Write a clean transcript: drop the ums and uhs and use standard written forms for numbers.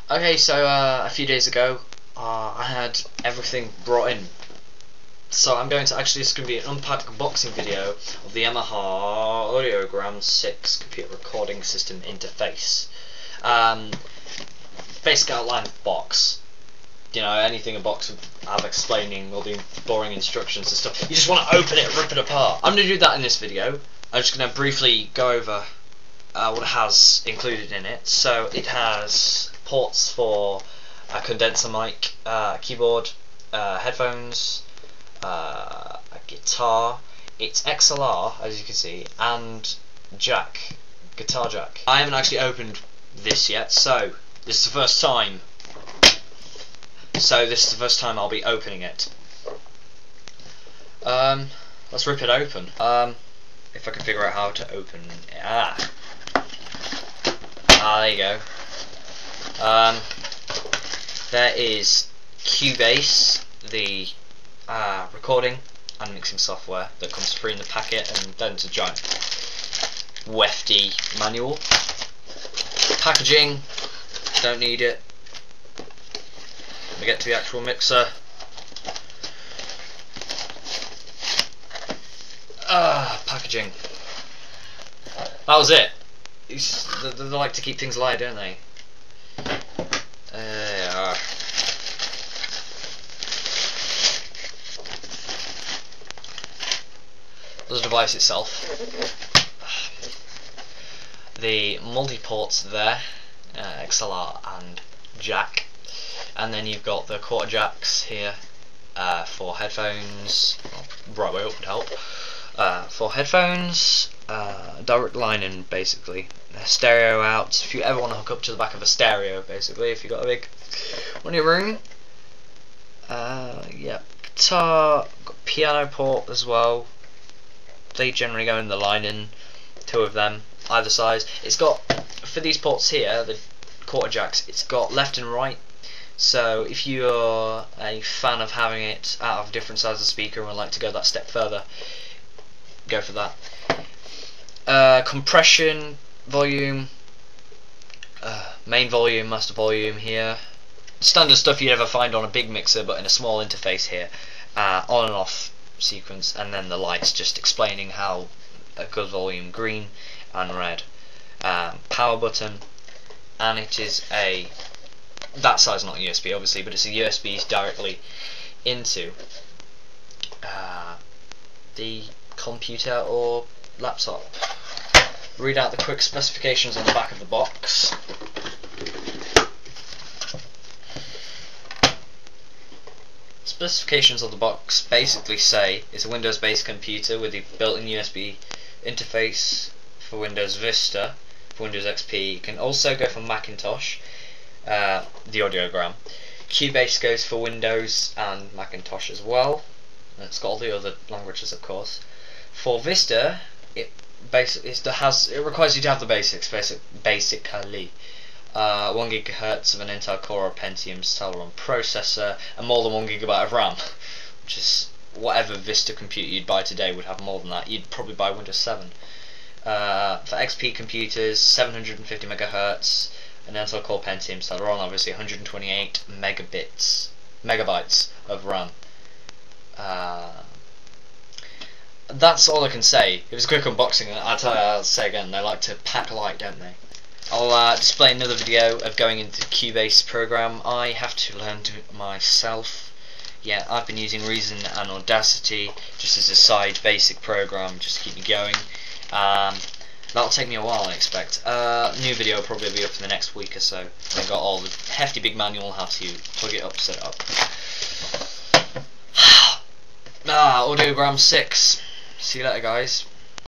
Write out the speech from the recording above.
Okay, so a few days ago, I had everything brought in. So I'm going to it's going to be an unboxing video of the Yamaha Audiogram 6 computer recording system interface. Basic outline of the box. You know, anything a box would have explaining all the boring instructions and stuff. You just want to open it, rip it apart. I'm going to do that in this video. I'm just going to briefly go over what it has included in it. So it has ports for a condenser mic, a keyboard, headphones, a guitar. It's XLR, as you can see, and jack, guitar jack. I haven't actually opened this yet, so this is the first time. I'll be opening it. Let's rip it open. If I can figure out how to open it. There you go. There is Cubase, the recording and mixing software that comes free in the packet, and then it's a giant wefty manual. Packaging, don't need it. Let me get to the actual mixer. Packaging. That was it. They like to keep things light, don't they? There they are. There's the device itself. The multi-ports there, XLR and jack, and then you've got the quarter jacks here for headphones. Right way up would help. For headphones, direct line in basically. Stereo out. If you ever want to hook up to the back of a stereo, basically, if you've got a big one in your room. Yeah, guitar, got piano port as well. They generally go in the line in, two of them, either size. It's got, for these ports here, the quarter jacks, it's got left and right. So if you're a fan of having it out of different sizes of speaker and would like to go that step further, go for that. Compression, volume, main volume, master volume here. Standard stuff you'd ever find on a big mixer, but in a small interface here. On and off sequence, and then the lights just explaining how a good volume, green and red. Power button, and it is that size, not USB obviously, but it's a USB directly into the computer or laptop. Read out the quick specifications on the back of the box. Specifications of the box basically say it's a Windows-based computer with a built-in USB interface for Windows Vista, for Windows XP. You can also go for Macintosh, the Audiogram. Cubase goes for Windows and Macintosh as well. And it's got all the other languages, of course. For Vista, it requires you to have the basics, basically. 1 GHz of an Intel Core or Pentium Celeron processor, and more than 1 GB of RAM, which is whatever Vista computer you'd buy today would have more than that. You'd probably buy Windows 7. For XP computers, 750 MHz, an Intel Core Pentium Celeron, obviously 128 megabytes of RAM. That's all I can say. It was a quick unboxing. I'll say again, they like to pack light, don't they? I'll display another video of going into the Cubase program. I have to learn to it myself. Yeah, I've been using Reason and Audacity just as a side basic program, just to keep me going. That'll take me a while, I expect. New video will probably be up in the next week or so. I've got all the hefty big manual how to plug it up, set it up. Audiogram 6. See you later, guys.